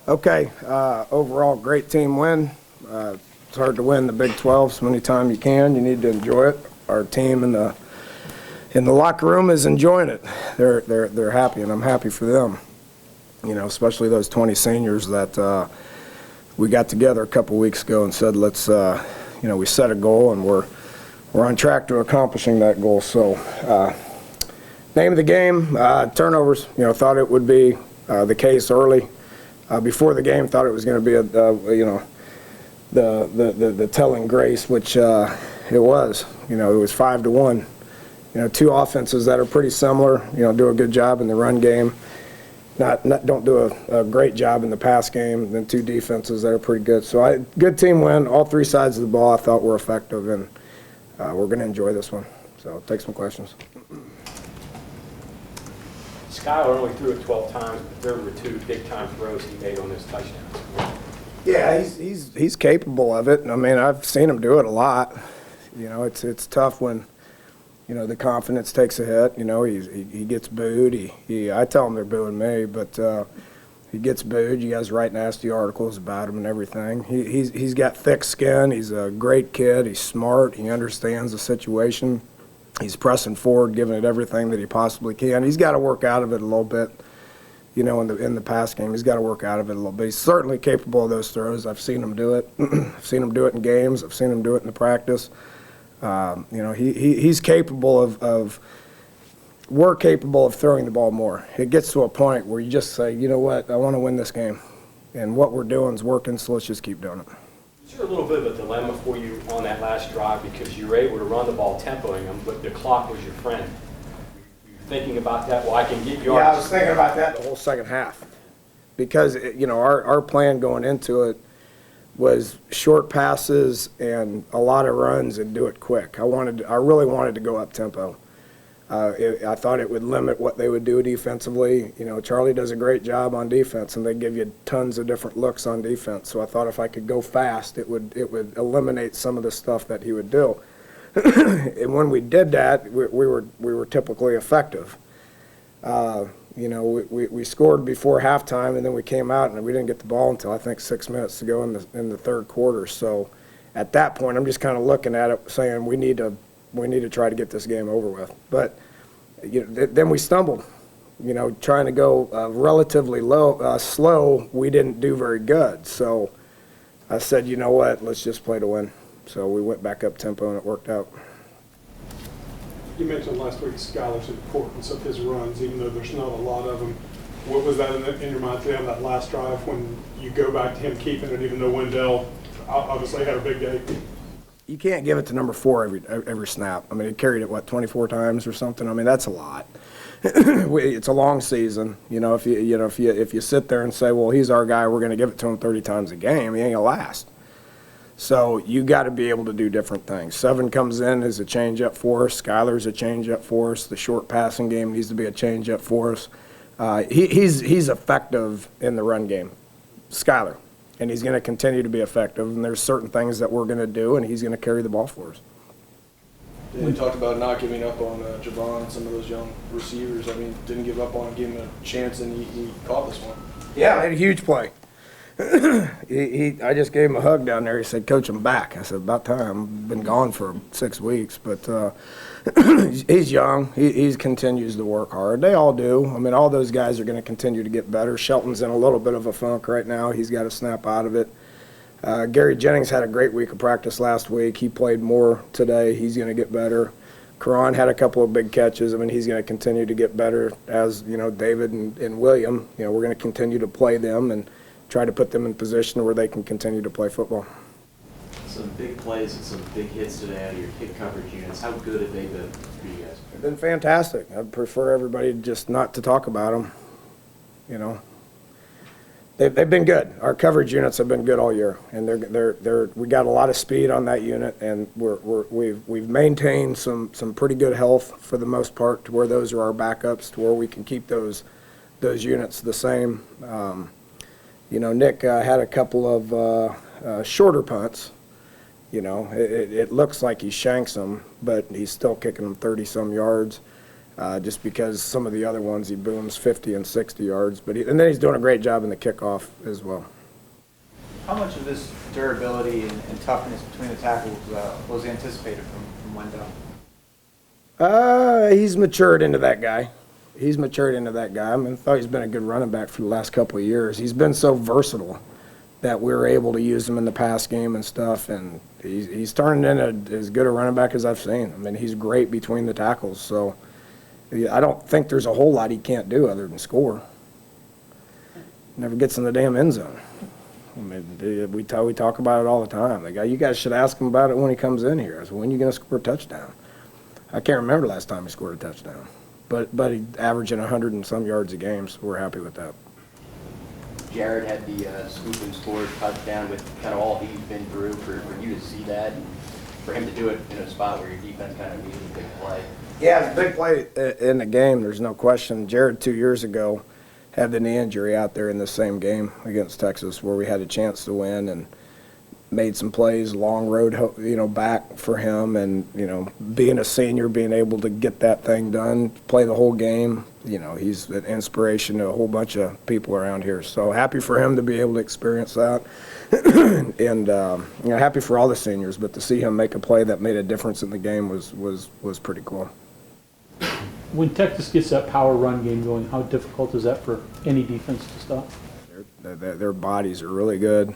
Okay, overall great team win. It's hard to win the Big 12 so many times you can. You need to enjoy it. Our team in the locker room is enjoying it. They're happy, and I'm happy for them. You know, especially those 20 seniors that we got together a couple weeks ago and said, let's, you know, we set a goal and we're on track to accomplishing that goal. So, name of the game, turnovers. You know, thought it would be the case early. Before the game, thought it was going to be the telling grace, which it was. You know, it was 5-1. You know, two offenses that are pretty similar. You know, do a good job in the run game. Don't do a great job in the pass game. Then two defenses that are pretty good. So good team win. All three sides of the ball I thought were effective, and we're going to enjoy this one. So take some questions. Skyler only threw it 12 times, but there were two big-time throws he made on his touchdowns. Yeah, he's capable of it. I mean, I've seen him do it a lot. You know, it's tough when, you know, the confidence takes a hit. You know, he gets booed. I tell him they're booing me, but he gets booed. You guys write nasty articles about him and everything. He's got thick skin. He's a great kid. He's smart. He understands the situation. He's pressing forward, giving it everything that he possibly can. He's got to work out of it a little bit, you know, in the pass game. He's got to work out of it a little bit. He's certainly capable of those throws. I've seen him do it. I've seen him do it in games. I've seen him do it in the practice. You know, he's capable of we're capable of throwing the ball more. It gets to a point where you just say, you know what, I want to win this game. And what we're doing is working, so let's just keep doing it. Is there a little bit of a dilemma for you on that last drive because you were able to run the ball tempoing them, but the clock was your friend? Were you thinking about that? Well, I can get yards. Yeah, I was thinking about that the whole second half. Because, you know, our plan going into it was short passes and a lot of runs and do it quick. I really wanted to go up tempo. I thought it would limit what they would do defensively. You know, Charlie does a great job on defense, and they give you tons of different looks on defense. So I thought if I could go fast, it would eliminate some of the stuff that he would do. And when we did that, we were typically effective. You know, we scored before halftime, and then we came out and we didn't get the ball until I think 6 minutes to go in the third quarter. So at that point, I'm just kind of looking at it, saying we need to try to get this game over with. But you know, then we stumbled. You know, trying to go relatively slow, we didn't do very good. So I said, you know what, let's just play to win. So we went back up tempo, and it worked out. You mentioned last week Skyler's importance of his runs, even though there's not a lot of them. What was that in your mind today on that last drive when you go back to him keeping it, even though Wendell obviously had a big day? You can't give it to number 4 every snap. I mean, he carried it, what, 24 times or something? I mean, that's a lot. It's a long season. You know, if you sit there and say, well, he's our guy, we're going to give it to him 30 times a game, he ain't going to last. So you got to be able to do different things. 7 comes in as a change-up for us. Skyler's a change-up for us. The short passing game needs to be a change-up for us. He's effective in the run game, Skyler, and he's going to continue to be effective. And there's certain things that we're going to do, and he's going to carry the ball for us. We talked about not giving up on Javon and some of those young receivers. I mean, didn't give up on him, gave him a chance, and he caught this one. Yeah, made a huge play. I just gave him a hug down there. He said, Coach, I'm back. I said, about time. Been gone for 6 weeks. But he's young. He continues to work hard. They all do. I mean, all those guys are going to continue to get better. Shelton's in a little bit of a funk right now. He's got to snap out of it. Gary Jennings had a great week of practice last week. He played more today. He's going to get better. Karan had a couple of big catches. I mean, he's going to continue to get better as, you know, David and William. You know, we're going to continue to play them and try to put them in position where they can continue to play football. Some big plays and some big hits today out of your kick coverage units. How good have they been for you guys? They've been fantastic. I'd prefer everybody just not to talk about them. You know, they've been good. Our coverage units have been good all year, and we got a lot of speed on that unit, and we've maintained some pretty good health for the most part, to where those are our backups, to where we can keep those units the same. You know, Nick had a couple of shorter punts. You know, it looks like he shanks them, but he's still kicking them 30-some yards. just because some of the other ones he booms 50 and 60 yards. And then he's doing a great job in the kickoff as well. How much of this durability and toughness between the tackles was anticipated from Wendell? He's matured into that guy. I mean, I thought he's been a good running back for the last couple of years. He's been so versatile that we were able to use him in the pass game and stuff, and he's turned into as good a running back as I've seen. I mean, he's great between the tackles, so I don't think there's a whole lot he can't do other than score. Never gets in the damn end zone. I mean, we talk about it all the time. You guys should ask him about it when he comes in here. I said, when are you going to score a touchdown? I can't remember last time he scored a touchdown. But he averaging 100 and some yards a game, so we're happy with that. Jared had the scoop and score touchdown with kind of all he's been through. For you to see that, and for him to do it in a spot where your defense kind of needed a big play. Yeah, it's a big play in the game, there's no question. Jared 2 years ago had the knee injury out there in the same game against Texas where we had a chance to win and made some plays, long road, back for him. And, being a senior, being able to get that thing done, play the whole game, he's an inspiration to a whole bunch of people around here. So happy for him to be able to experience that. And, happy for all the seniors, but to see him make a play that made a difference in the game was pretty cool. When Texas gets that power run game going, how difficult is that for any defense to stop? Their bodies are really good.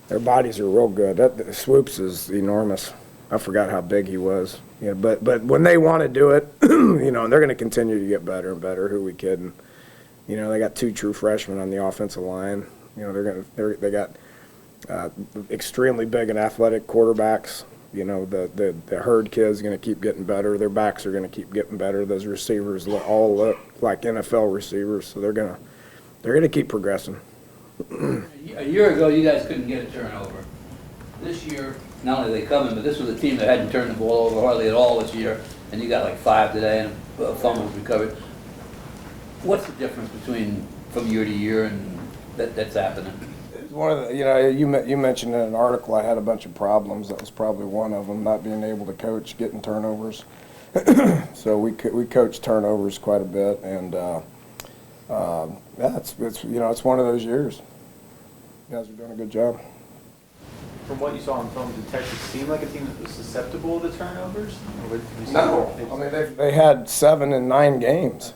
Their bodies are real good. The Swoops is enormous. I forgot how big he was. But when they want to do it, and they're going to continue to get better and better. Who are we kidding? They got 2 true freshmen on the offensive line. They got extremely big and athletic quarterbacks. The Herd kid's going to keep getting better. Their backs are going to keep getting better. Those receivers all look like NFL receivers, so they're going to keep progressing. A year ago, you guys couldn't get a turnover. This year, not only are they coming, but this was a team that hadn't turned the ball over hardly at all this year, and you got like 5 today and fumbles recovered. What's the difference from year to year and that's happening? One of the, you mentioned in an article I had a bunch of problems. That was probably one of them, not being able to coach, getting turnovers. So we coach turnovers quite a bit, and it's one of those years. You guys are doing a good job. From what you saw on film, did Texas seem like a team that was susceptible to turnovers? No, I mean they had 7 in 9 games.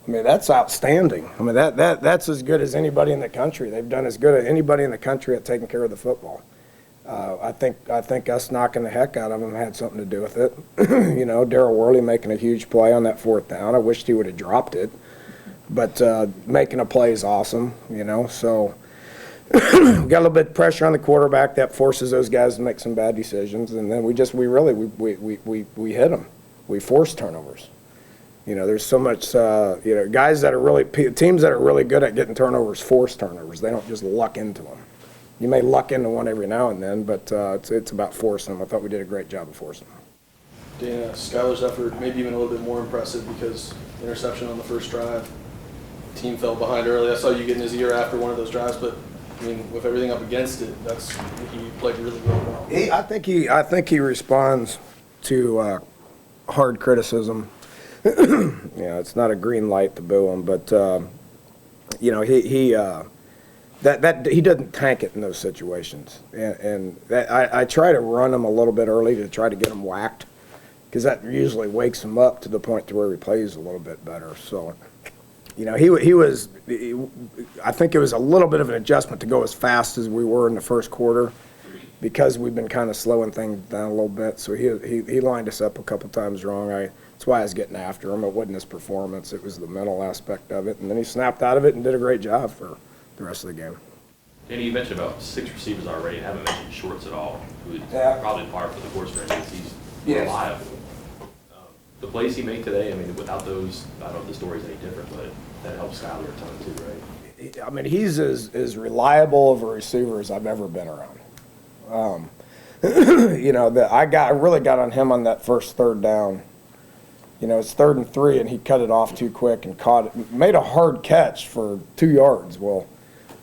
I mean, that's outstanding. I mean, that's as good as anybody in the country. They've done as good as anybody in the country at taking care of the football. I think us knocking the heck out of them had something to do with it. Darryl Worley making a huge play on that 4th down. I wished he would have dropped it. But making a play is awesome, So we got a little bit of pressure on the quarterback that forces those guys to make some bad decisions. And then we hit them. We forced turnovers. There's so much, guys that are teams that are really good at getting turnovers force turnovers. They don't just luck into them. You may luck into one every now and then, but it's about forcing them. I thought we did a great job of forcing them. Dana, Skyler's effort maybe even a little bit more impressive because interception on the first drive. Team fell behind early. I saw you get in his ear after one of those drives, but I mean, with everything up against it, he played really well. I think he responds to hard criticism. It's not a green light to boo him, but he doesn't tank it in those situations, and I try to run him a little bit early to try to get him whacked, because that usually wakes him up to the point to where he plays a little bit better. So, I think it was a little bit of an adjustment to go as fast as we were in the first quarter, because we've been kind of slowing things down a little bit. So he lined us up a couple times wrong. That's why I was getting after him. It wasn't his performance. It was the mental aspect of it. And then he snapped out of it and did a great job for the rest of the game. Danny, you mentioned about 6 receivers already and haven't mentioned Shorts at all, who's probably par for the course for him. He's reliable. The plays he made today, I mean, without those, I don't know if the story's any different, but that helps Skyler a ton too, right? I mean, he's as reliable of a receiver as I've ever been around. I really got on him on that first 3rd down. It's 3rd and 3, and he cut it off too quick and caught it. Made a hard catch for 2 yards. Well,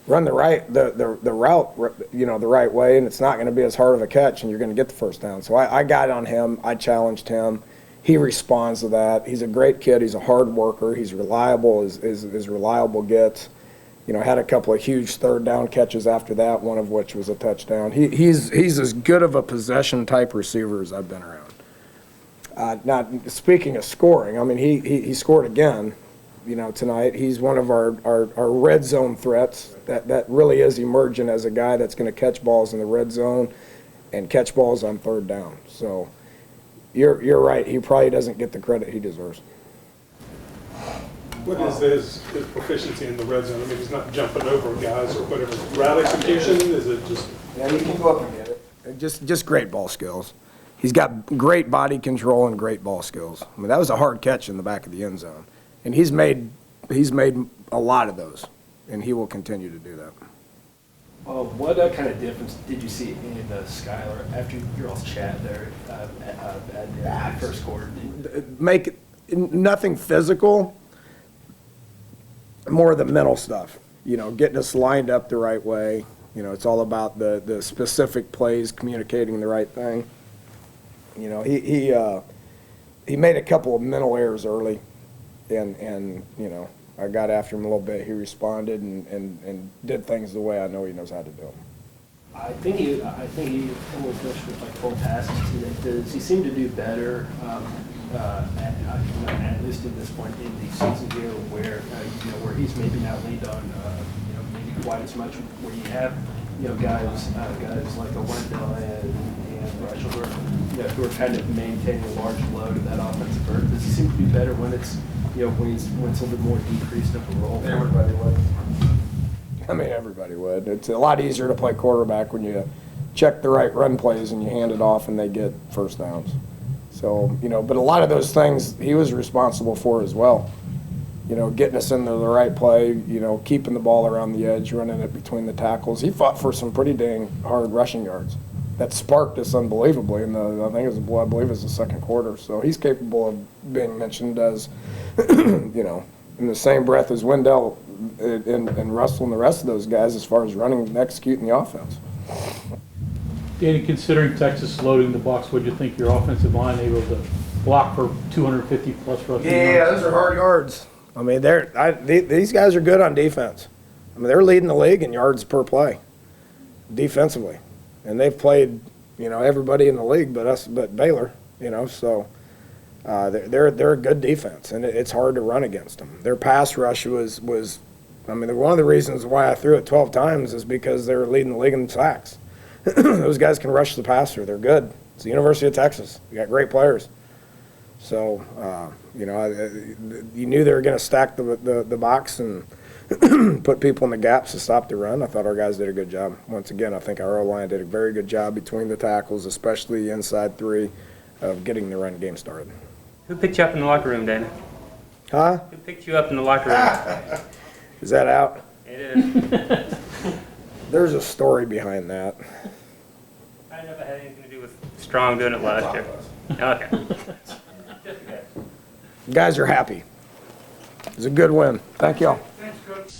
run the route, the right way, and it's not going to be as hard of a catch, and you're going to get the first down. So I got on him. I challenged him. he responds to that. He's a great kid. He's a hard worker. He's reliable as reliable gets. You know, had a couple of huge third down catches after that, one of which was a touchdown. He's as good of a possession type receiver as I've been around. Now, speaking of scoring, I mean, he scored again, you know, tonight. He's one of our red zone threats that really is emerging as a guy that's going to catch balls in the red zone and catch balls on third down. So you're right. He probably doesn't get the credit he deserves. What is his proficiency in the red zone? I mean, he's not jumping over guys or whatever. Route execution, is it just? Yeah, you can go up and get it. Just great ball skills. He's got great body control and great ball skills. I mean, that was a hard catch in the back of the end zone. And he's made a lot of those, and he will continue to do that. What kind of difference did you see in Skylar after your all chat there at first quarter? Make nothing physical, more of the mental stuff. You know, getting us lined up the right way. You know, it's all about the specific plays, communicating the right thing. You know, he made a couple of mental errors early, and you know, I got after him a little bit. He responded and did things the way I know he knows how to do them. I think he only finished with like 4 passes today. Does he seem to do better, at least at this point in the season here, where where he's maybe not leaned on maybe quite as much, where you have guys like a Wendell and Russell who are kind of maintaining a large load of that offensive burden. Does he seem to do better when it's when it's a little bit more decreased of a role? Everybody would. I mean, everybody would. It's a lot easier to play quarterback when you check the right run plays and you hand it off and they get first downs. So, but a lot of those things he was responsible for as well. Getting us into the right play, keeping the ball around the edge, running it between the tackles. He fought for some pretty dang hard rushing yards. That sparked us unbelievably in I believe it was the second quarter. So he's capable of being mentioned as, in the same breath as Wendell and Russell and the rest of those guys as far as running and executing the offense. Danny, considering Texas loading the box, what do you think your offensive line able to block for 250 plus rushing yards? Yeah, those are hard yards. I mean, these guys are good on defense. I mean, they're leading the league in yards per play defensively. And they've played, everybody in the league but Baylor, so they're a good defense, and it's hard to run against them. Their pass rush was one of the reasons why I threw it 12 times is because they're leading the league in sacks. Those guys can rush the passer. They're good. It's the University of Texas. You got great players. So, you knew they were going to stack the box and put people in the gaps to stop the run. I thought our guys did a good job. Once again, I think our O-line did a very good job between the tackles, especially the inside three, of getting the run game started. Who picked you up in the locker room, Dana? Huh? Who picked you up in the locker room? Is that out? It is. There's a story behind that. I don't know if it had anything to do with Strong doing it last year. Okay. Guys are happy. It was a good win. Thank y'all. Thanks, Coach.